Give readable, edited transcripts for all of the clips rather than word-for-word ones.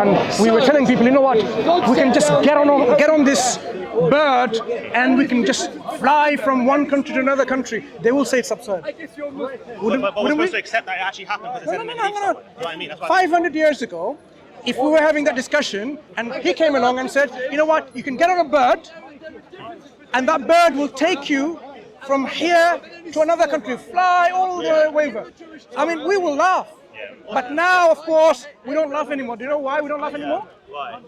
and we were telling people, you know what, we can just get on this bird and we can just fly from one country to another country, they will say it's absurd. But we're supposed to accept that it actually happened because it's in the Middle East. You know what I mean? That's 500 years ago, if we were having that discussion and he came along and said, you know what, you can get on a bird and that bird will take you from here to another country, fly all the way over. I mean, we will laugh. But now, of course, we don't laugh anymore. Do you know why we don't laugh anymore? Why?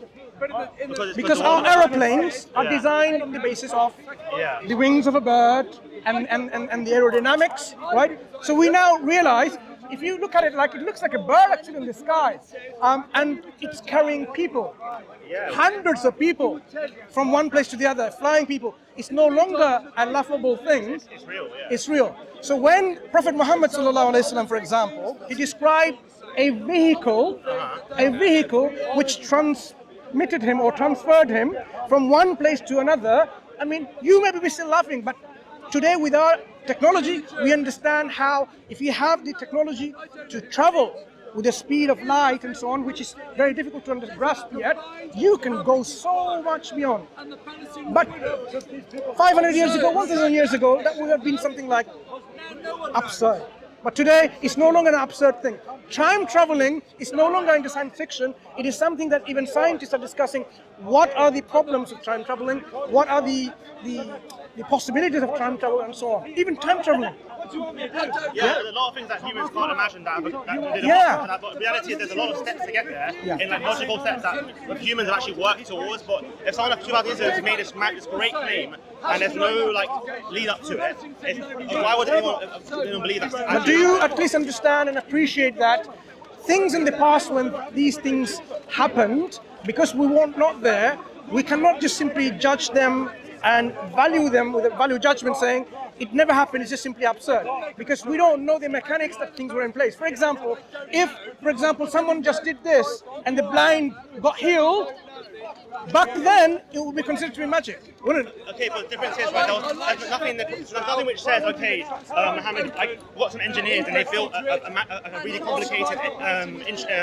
Because our aeroplanes are designed on the basis of the wings of a bird and the aerodynamics, right? So we now realize, if you look at it like, it looks like a bird actually in the sky, and it's carrying people, hundreds of people from one place to the other, flying people. It's no longer a laughable thing. It's real. Yeah. It's real. So when Prophet Muhammad ﷺ, for example, he described a vehicle which transmitted him or transferred him from one place to another. I mean, you may be still laughing, but today with our technology, we understand how if you have the technology to travel with the speed of light and so on, which is very difficult to grasp yet, you can go so much beyond. But 500 years ago, 1,000 years ago, that would have been something like absurd. But today, it's no longer an absurd thing. Time traveling is no longer into science fiction. It is something that even scientists are discussing. What are the problems of time traveling? What are the possibilities of time travel and so on? Even time traveling. Yeah, there's a lot of things that humans can't imagine that but the reality is there's a lot of steps to get there, in like logical steps that humans have actually worked towards. But if someone 2,000 years ago has made this great claim and there's no like lead up to it, why would anyone believe that? But do you at least understand and appreciate that things in the past when these things happened, because we were not there, we cannot just simply judge them and value them with a value judgment saying it never happened, it's just simply absurd, because we don't know the mechanics that things were in place. For example, if, someone just did this and the blind got healed, back then it would be considered to be magic, wouldn't it? Okay, but the difference is, right, there's nothing which says, okay, Mohammed, I got some engineers and they built a really complicated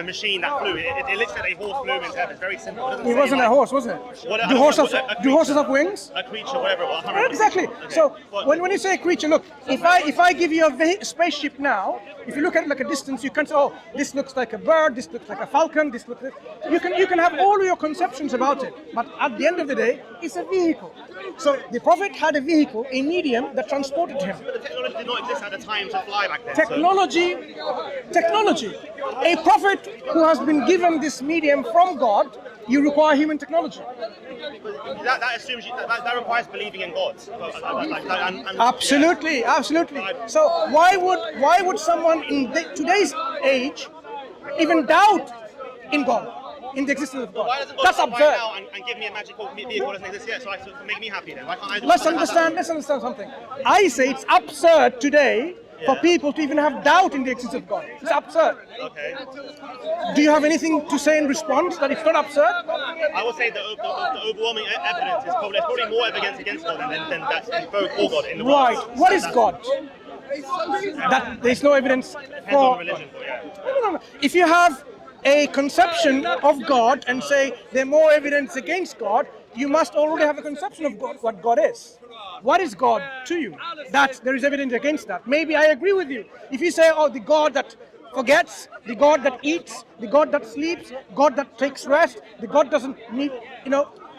machine that flew. It looks like a horse flew into heaven. It's very simple. It wasn't a horse, was it? Do horses have wings? A creature, whatever it was. Exactly. Okay. So when you say a creature, look, if I give you a spaceship now, if you look at it like a distance, you can say, oh, this looks like a bird, this looks like a falcon, this looks like... You can have all your conceptions about it, but at the end of the day, it's a vehicle. So the Prophet had a vehicle, a medium that transported him. But the technology did not exist at the time to fly back then. Technology. A prophet who has been given this medium from God, you require human technology. That assumes that requires believing in God. Absolutely. So why would someone in today's age even doubt in God, in the existence of God? Why doesn't God That's come absurd. right now and give me a magical vehicle that doesn't exist yet, so to make me happy then? Why can't I do Let's understand something. I say it's absurd today for people to even have doubt in the existence of God. It's absurd. Okay. Do you have anything to say in response that it's not absurd? I would say the overwhelming evidence is probably more evidence against God than that's for God in the world. Right. What is God? That there's no evidence for religion. No. If you have a conception of God and say there's more evidence against God, you must already have a conception of God, what God is. What is God to you? That there is evidence against that. Maybe I agree with you. If you say, oh, the God that forgets, the God that eats, the God that sleeps, God that takes rest, the God doesn't need,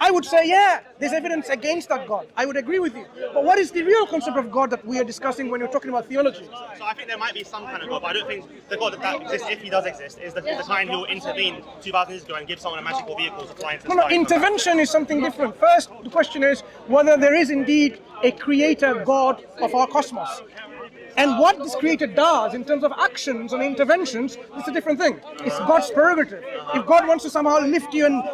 I would say, yeah, there's evidence against that God. I would agree with you. But what is the real concept of God that we are discussing when you're talking about theology? So I think there might be some kind of God, but I don't think the God that exists, if he does exist, is the kind who will intervene 2,000 years ago and give someone a magical vehicle to fly into the sky. No, intervention is something different. First, the question is whether there is indeed a creator God of our cosmos. And what this creator does in terms of actions and interventions is a different thing. It's God's prerogative. If God wants to somehow lift you and,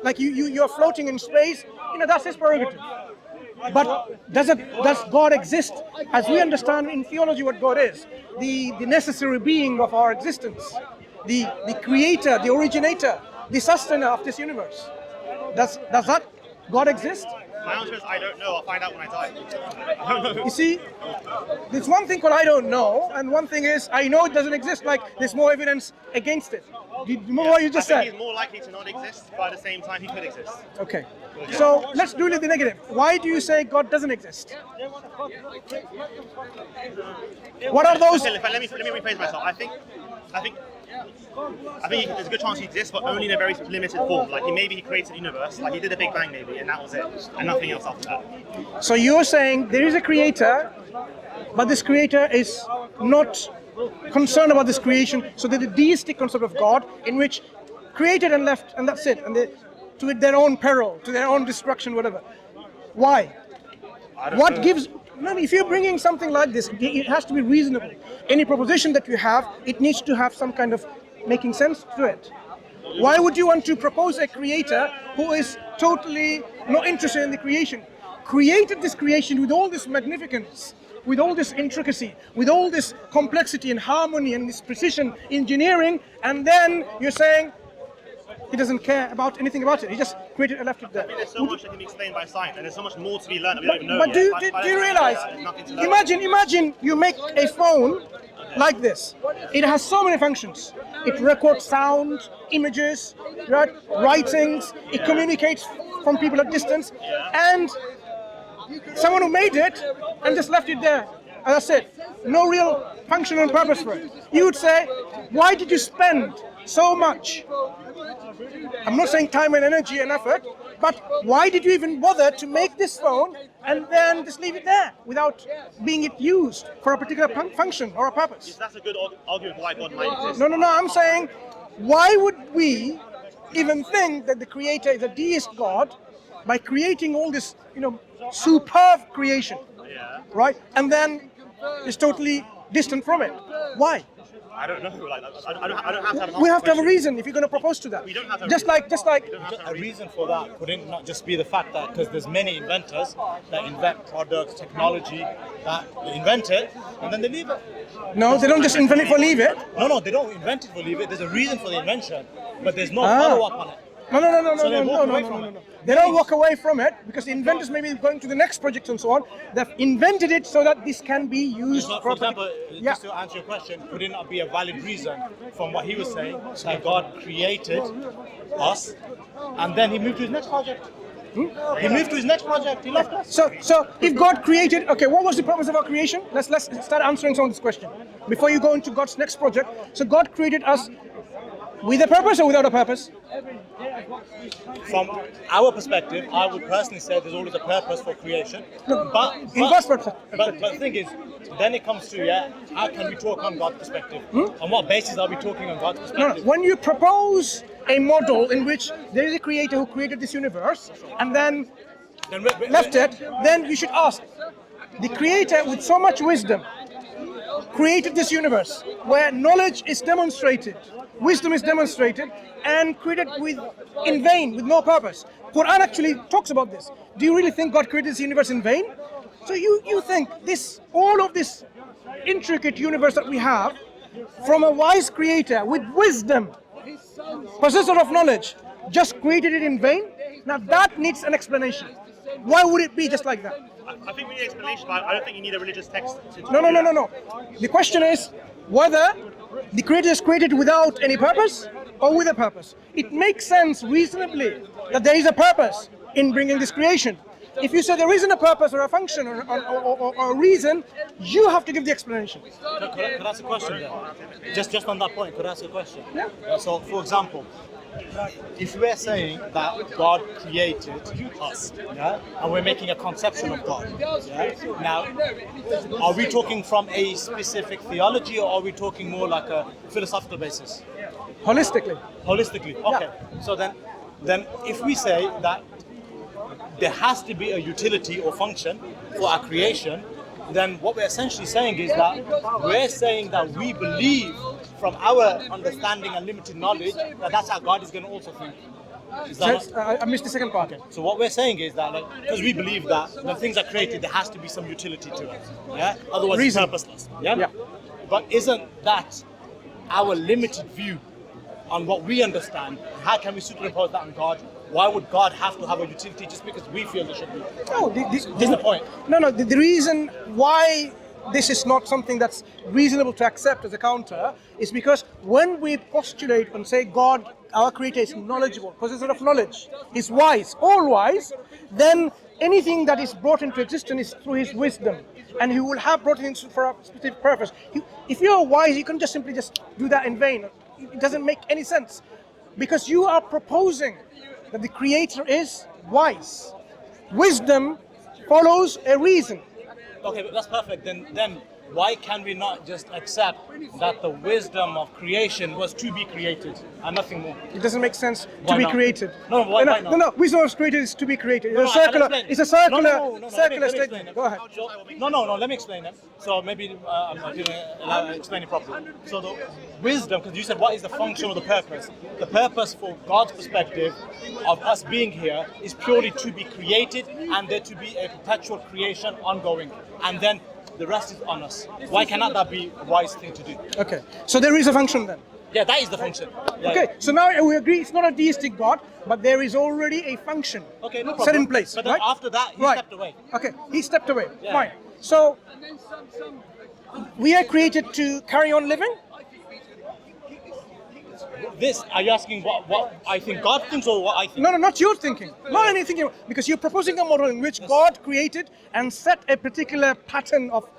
like you're floating in space, that's his prerogative. But does God exist? As we understand in theology what God is, the necessary being of our existence, the creator, the originator, the sustainer of this universe. Does that God exist? My answer is I don't know. I'll find out when I die. I don't know. You see, there's one thing called I don't know, and one thing is I know it doesn't exist, like there's more evidence against it. Do you remember what you just I said? think he's more likely to not exist, but at the same time he could exist. Okay. So let's do the negative. Why do you say God doesn't exist? What are those? Okay, let me rephrase myself. I think there's a good chance he exists, but only in a very limited form. Like maybe he created the universe, like he did the Big Bang maybe, and that was it, and nothing else after that. So you're saying there is a creator, but this creator is not concerned about this creation. So there's a deistic concept of God in which created and left, and that's it, and they to their own peril, to their own destruction, whatever. Why? What gives? No, if you're bringing something like this, it has to be reasonable. Any proposition that you have, it needs to have some kind of making sense to it. Why would you want to propose a creator who is totally not interested in the creation? Created this creation with all this magnificence, with all this intricacy, with all this complexity and harmony and this precision engineering, and then you're saying he doesn't care about anything about it. He just created and left it there. I think there's so much that can be explained by science, and there's so much more to be learned that we don't even know But yet. do you realize? Imagine you make a phone like this. It has so many functions. It records sound, images, right? Writings. It communicates from people at distance, and someone who made it and just left it there. As I said, no real function and purpose for it. You would say, why did you spend so much? I'm not saying time and energy and effort, but why did you even bother to make this phone and then just leave it there without being it used for a particular function or a purpose? That's a good argument for why God might exist. No, I'm saying, why would we even think that the creator is a deist God by creating all this, superb creation, right? And then is totally distant from it. Why? I don't know. Like, I don't have to have an We have to have a question. reason if you're going to propose to that. We don't have to have Just like. A reason for that could it not just be the fact that because there's many inventors that invent products, technology, that they invent it and then they leave it. No, they don't just invent it for leave it. No, they don't invent it for leave it. There's a reason for the invention, but there's no follow-up on it. No. They don't walk away from it because the inventors may be going to the next project and so on. They've invented it so that this can be used For properly. example, just to answer your question, could it not be a valid reason from what he was saying that God created us and then he moved to his next project? He moved to his next project. He left us. So if God created, okay, what was the purpose of our creation? Let's start answering some of this question before you go into God's next project. So God created us with a purpose or without a purpose? From our perspective, I would personally say there's always a purpose for creation. But In God's purpose. But the thing is, then it comes to, how can we talk on God's perspective? On what basis are we talking on God's No. perspective? When you propose a model in which there is a creator who created this universe and then left it, then you should ask, the creator with so much wisdom created this universe where knowledge is demonstrated, wisdom is demonstrated, and created in vain, with no purpose. Quran actually talks about this. Do you really think God created this universe in vain? So you think all of this intricate universe that we have, from a wise creator with wisdom, possessor of knowledge, just created it in vain? Now that needs an explanation. Why would it be just like that? I think we need an explanation, but I don't think you need a religious text to No. The question is whether the creator is created without any purpose or with a purpose. It makes sense reasonably that there is a purpose in bringing this creation. If you say there isn't a purpose or a function or a reason, you have to give the explanation. Could I ask a question there? Just on that point, could I ask a question? Yeah. So, for example, if we're saying that God created us, and we're making a conception of God, now, are we talking from a specific theology or are we talking more like a philosophical basis? Holistically. Holistically, okay. So then if we say that there has to be a utility or function for our creation, then what we're essentially saying is that we're saying that we believe from our understanding and limited knowledge that that's how God is going to also think. Is that I missed the second part. okay? So what we're saying is that because we believe that when things are created, there has to be some utility to it. Yeah. Otherwise, Reason. it's purposeless. Yeah? Yeah. But isn't that our limited view on what we understand? How can we superimpose that on God? why would God have to have a utility just because we feel there should be? No, This is the point. No, the reason why this is not something that's reasonable to accept as a counter is because when we postulate and say God, our creator, is knowledgeable, possessor of knowledge, is wise, all wise, then anything that is brought into existence is through his wisdom, and he will have brought it into for a specific purpose. If you are wise, you can just simply do that in vain. It doesn't make any sense, because you are proposing that the creator is wise. Wisdom follows a reason. Okay, but that's perfect. Then why can we not just accept that the wisdom of creation was to be created and nothing more? It doesn't make sense Why to be not? created. Why not? No, wisdom of created is to be created. No, It's a circular. I'll explain. It's a circular. No, Circular let me explain statement. it. Go ahead. No. Let me explain it. So maybe I'm not explain it properly. So the wisdom, because you said what is the function or the purpose? The purpose for God's perspective of us being here is purely to be created and there to be a perpetual creation ongoing. And then the rest is on us. Why cannot that be a wise thing to do? Okay. So there is a function then. Yeah, that is the function. Yeah. Okay. So now we agree it's not a deistic God, but there is already a function Okay, no problem. set in place. But then right? after that, he Right. stepped away. Okay. He stepped away. Yeah. Fine. So we are created to carry on living. Are you asking what I think God thinks or what I think? No, not your thinking. Not any thinking. Because you're proposing a model in which God created and set a particular pattern of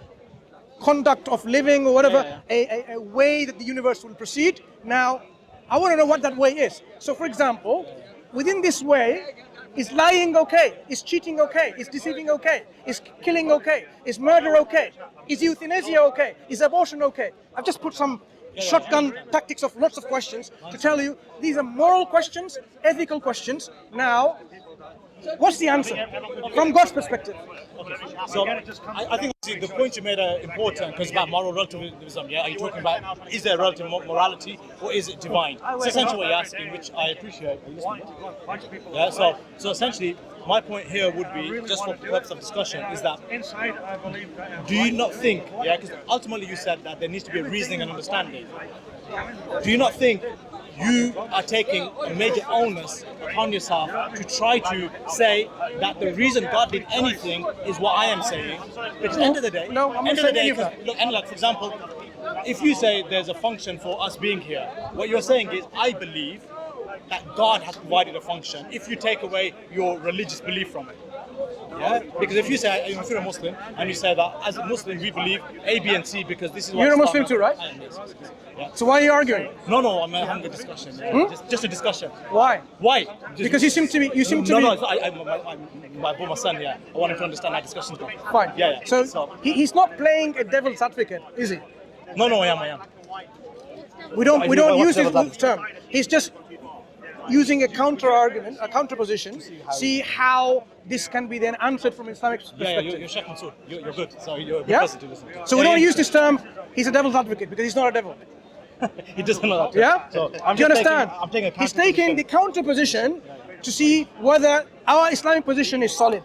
conduct of living or whatever, a way that the universe will proceed. Now, I want to know what that way is. So, for example, within this way, is lying okay? Is cheating okay? Is deceiving okay? Is killing okay? Is murder okay? Is euthanasia okay? Is abortion okay? I've just put some shotgun tactics of lots of questions to tell you these are moral questions, ethical questions. Now, what's the answer from God's perspective? So I think see, the point you made are important because about moral relativism. Yeah, are you talking about is there relative morality or is it divine? It's essentially what you're asking, which I appreciate. Yeah. So essentially, my point here would be, just for purpose of discussion, is that do you not think? Yeah, because ultimately you said that there needs to be a reasoning and understanding. Do you not think you are taking a major onus upon yourself to try to say that the reason God did anything is what I am saying? Because at the end of the day, No, I'm not saying any of that. look, and like for example, if you say there's a function for us being here, what you're saying is I believe that God has provided a function. If you take away your religious belief from it. Yeah? Because if you say, if you're a Muslim, and you say that as a Muslim we believe A, B, and C because this is what You're a Islam Muslim too, right? I am, yes. Yeah. So why are you arguing? No, I'm having a discussion. Yeah. Just a discussion. Why? Why? Because you seem to be. My son, yeah. I want him to understand that discussion. Fine. Yeah. So he's not playing a devil's advocate, is he? No, I am. We don't what's use this devil's term. He's just using a counter argument, a counter position. See how this can be then answered from Islamic perspective. Yeah, you're Sheikh Mansur. You're good. So you're a good Yeah? person to listen to. So we don't use this term. He's a devil's advocate because he's not a devil. He doesn't know that. Yeah? So Do you understand? I'm taking a He's taking the counter position to see whether our Islamic position is solid.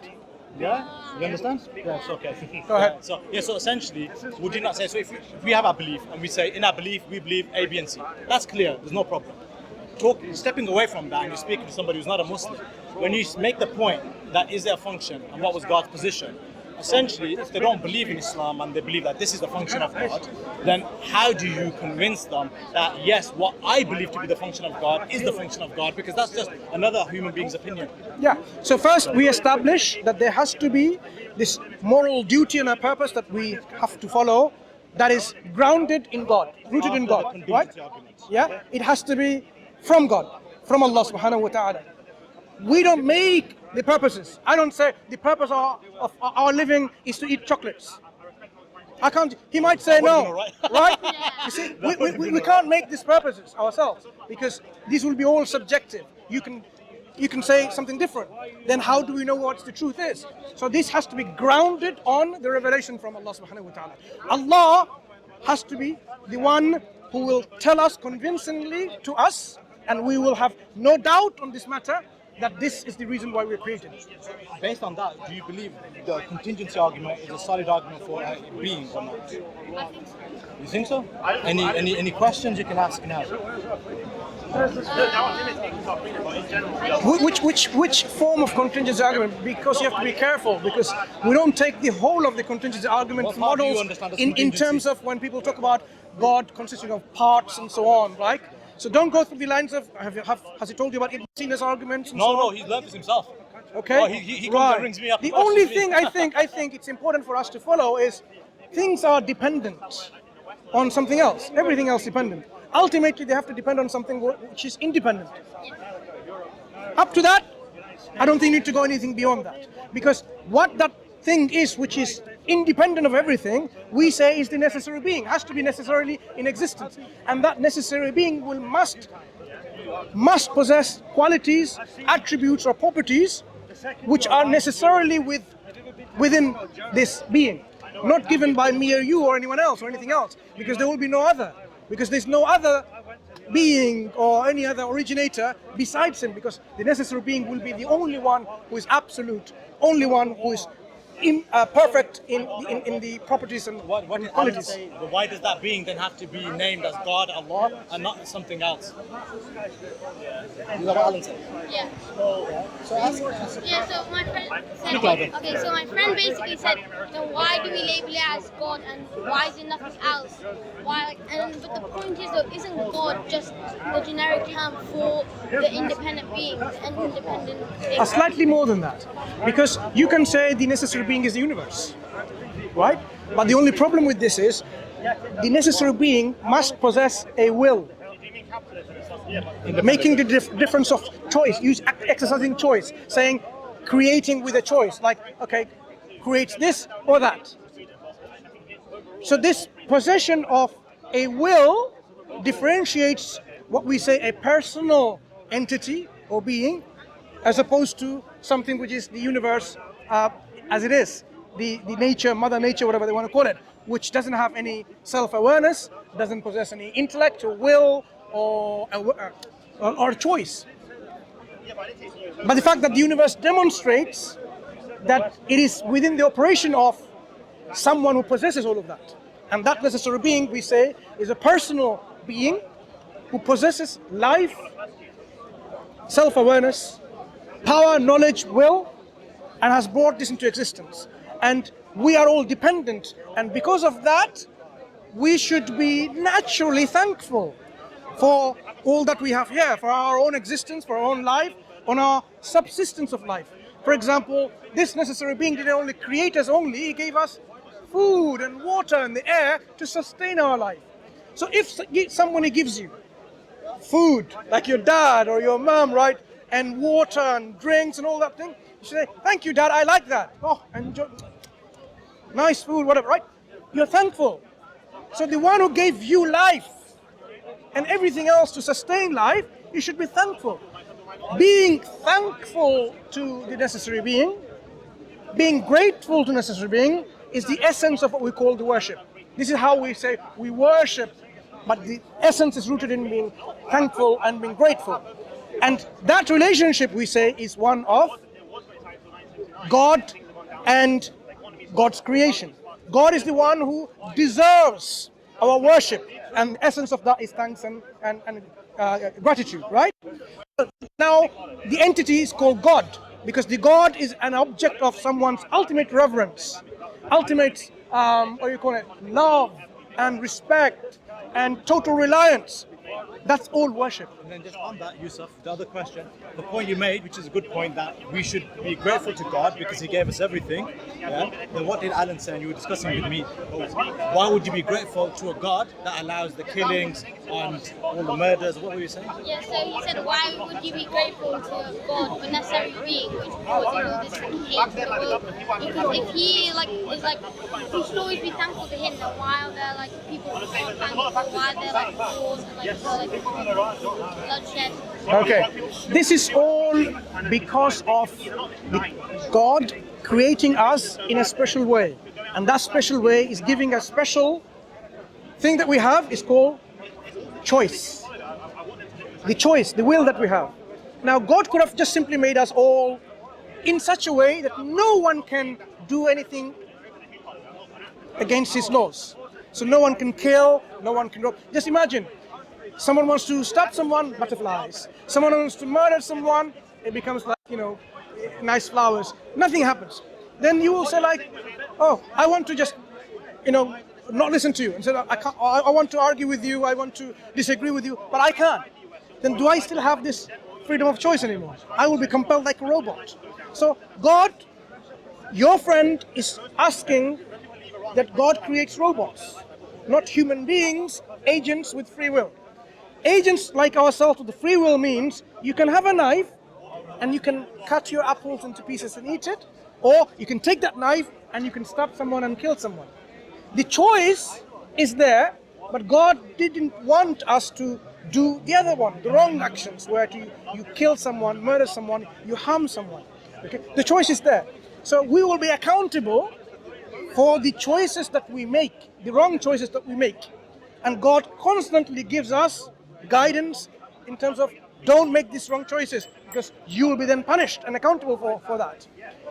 Yeah, you understand? Yeah, it's okay. Go ahead. So essentially, would you not say, so if we have our belief and we say in our belief we believe A, B, and C, that's clear, there's no problem. Stepping away from that and you're speaking to somebody who's not a Muslim, when you make the point that is there a function and what was God's position, essentially, if they don't believe in Islam and they believe that this is the function of God, then how do you convince them that yes, what I believe to be the function of God is the function of God? Because that's just another human being's opinion. Yeah. So first we establish that there has to be this moral duty and a purpose that we have to follow that is grounded in God, rooted in God, right? Yeah. It has to be from God, from Allah subhanahu wa ta'ala. We don't make the purposes. I don't say the purpose of our living is to eat chocolates. I can't. He might say no, right? You see, we can't make these purposes ourselves because these will be all subjective. You can say something different. Then how do we know what the truth is? So this has to be grounded on the revelation from Allah subhanahu wa ta'ala. Allah has to be the one who will tell us convincingly to us, and we will have no doubt on this matter that this is the reason why we're created. Based on that, do you believe the contingency argument is a solid argument for being or not? You think so? Any questions you can ask now? Which form of contingency argument? Because you have to be careful, because we don't take the whole of the contingency argument models in terms of when people talk about God consisting of parts and so on, right? So don't go through the lines of, has he told you about Ibn Sina's arguments? And No, he's learned this himself. Okay. Oh, he comes and rings me up. The only thing I think it's important for us to follow is things are dependent on something else. Everything else dependent. Ultimately, they have to depend on something which is independent. Up to that, I don't think you need to go anything beyond that. Because what that thing is, which is independent of everything, we say is the necessary being, has to be necessarily in existence. And that necessary being must possess qualities, attributes or properties which are necessarily within this being, not given by me or you or anyone else or anything else, because there will be no other, because there's no other being or any other originator besides him, because the necessary being will be the only one who is absolute, only one who is perfect in the properties and qualities. Why does that being then have to be named as God, Allah, and not something else? Is that what Alan said? Yeah. So ask. Yeah, so my friend said, okay, so my friend basically said, then why do we label it as God and why is it nothing else? Why? But the point is though, isn't God just the generic term for the independent beings and independent things? Slightly more than that, because you can say the necessary being is the universe, right? But the only problem with this is the necessary being must possess a will, making the difference of choice, exercising choice, saying creating with a choice, like, okay, creates this or that. So this possession of a will differentiates what we say a personal entity or being, as opposed to something which is the universe as it is, the nature, mother nature, whatever they want to call it, which doesn't have any self-awareness, doesn't possess any intellect or will or choice. But the fact that the universe demonstrates that it is within the operation of someone who possesses all of that. And that necessary being, we say, is a personal being who possesses life, self-awareness, power, knowledge, will, and has brought this into existence. And we are all dependent. And because of that, we should be naturally thankful for all that we have here, for our own existence, for our own life, on our subsistence of life. For example, this necessary being didn't only create us only, he gave us food and water and the air to sustain our life. So if somebody gives you food, like your dad or your mom, right, and water and drinks and all that thing, you say, thank you, Dad, I like that. Oh, enjoy. Nice food, whatever, right? You're thankful. So the one who gave you life and everything else to sustain life, you should be thankful. Being thankful to the necessary being, being grateful to necessary being, is the essence of what we call the worship. This is how we say we worship, but the essence is rooted in being thankful and being grateful. And that relationship, we say, is one of God and God's creation. God is the one who deserves our worship, and the essence of that is thanks and gratitude, right? Now, the entity is called God, because the God is an object of someone's ultimate reverence, ultimate, love and respect and total reliance. That's all worship. And then just on that, Yusuf, the other question, the point you made, which is a good point, that we should be grateful to God because He gave us everything. Yeah? Then what did Alan say? And you were discussing with me, why would you be grateful to a God that allows the killings and all the murders? What were you saying? Yeah, so he said, why would you be grateful to God, the necessary being, which causes all this hate in the world? Because if he you should always be thankful to him. Then why are there people who aren't thankful? Why are there wars and bloodshed? Okay, this is all because of God creating us in a special way, and that special way is giving a special thing that we have is called choice. The choice, the will that we have. Now, God could have just simply made us all in such a way that no one can do anything against his laws. So no one can kill, no one can rob. Just imagine, someone wants to stab someone, butterflies. Someone wants to murder someone, it becomes like, nice flowers. Nothing happens. Then you will say like, oh, I want to just, not listen to you. And say, I can't, I want to argue with you, I want to disagree with you, but I can't. Then do I still have this freedom of choice anymore? I will be compelled like a robot. So God, your friend, is asking that God creates robots, not human beings, agents with free will. Agents like ourselves with the free will means you can have a knife and you can cut your apples into pieces and eat it, or you can take that knife and you can stab someone and kill someone. The choice is there, but God didn't want us to do the other one, the wrong actions, where you kill someone, murder someone, you harm someone. Okay? The choice is there. So we will be accountable for the choices that we make, the wrong choices that we make. And God constantly gives us guidance in terms of don't make these wrong choices, because you will be then punished and accountable for that.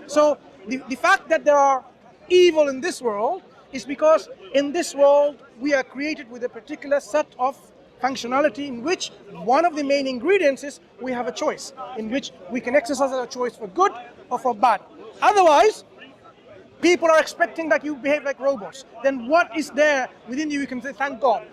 So the fact that there are evil in this world is because in this world we are created with a particular set of functionality in which one of the main ingredients is we have a choice, in which we can exercise our choice for good or for bad. Otherwise, people are expecting that you behave like robots. Then what is there within you can say, thank God.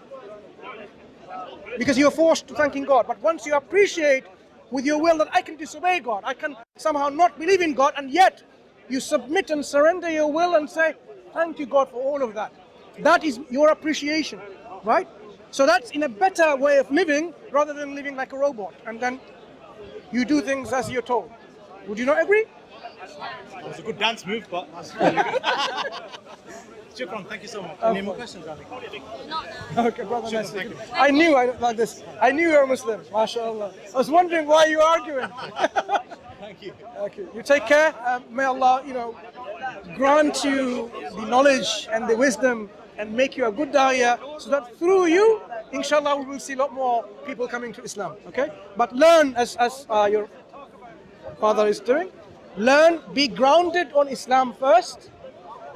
Because you're forced to thanking God. But once you appreciate with your will that I can disobey God, I can somehow not believe in God, and yet you submit and surrender your will and say, thank you God for all of that. That is your appreciation, right? So that's in a better way of living rather than living like a robot. And then you do things as you're told. Would you not agree? It was a good dance move, but Shukran, thank you so much. Any more questions, Ali? Not now. Okay, brother, nice. Thank you. I knew I like this. I knew you were Muslim. MashaAllah. I was wondering why you were arguing. Thank you. Okay, you take care. May Allah, grant you the knowledge and the wisdom and make you a good da'iyah, so that through you, inshallah, we will see a lot more people coming to Islam. Okay, but learn as your father is doing. Learn, be grounded on Islam first,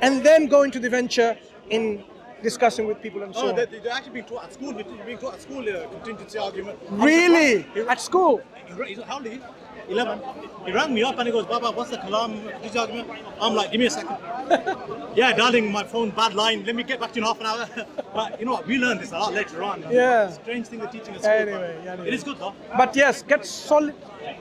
and then go into the venture in discussing with people and so on. They're actually being taught at school. Being taught at school, contingency argument. Really? At school? How old are you? 11. He rang me up and he goes, Baba, what's the kalam contingency argument? I'm like, give me a second. Yeah, darling, my phone, bad line. Let me get back to you in half an hour. But you know what? We learned this a lot later on. Yeah. Strange thing they're teaching at school. Anyway. It is good though. But yes, get solid,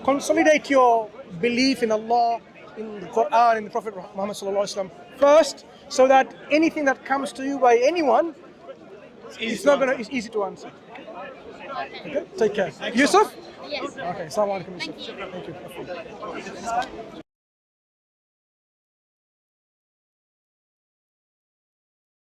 consolidate your belief in Allah, in the Quran, in the Prophet Muhammad sallallahu alaihi wasallam first, so that anything that comes to you by anyone, it's easy to answer. Okay, take care. Yusuf? Yes. Okay, assalamu alaikum, Yusuf. Thank you.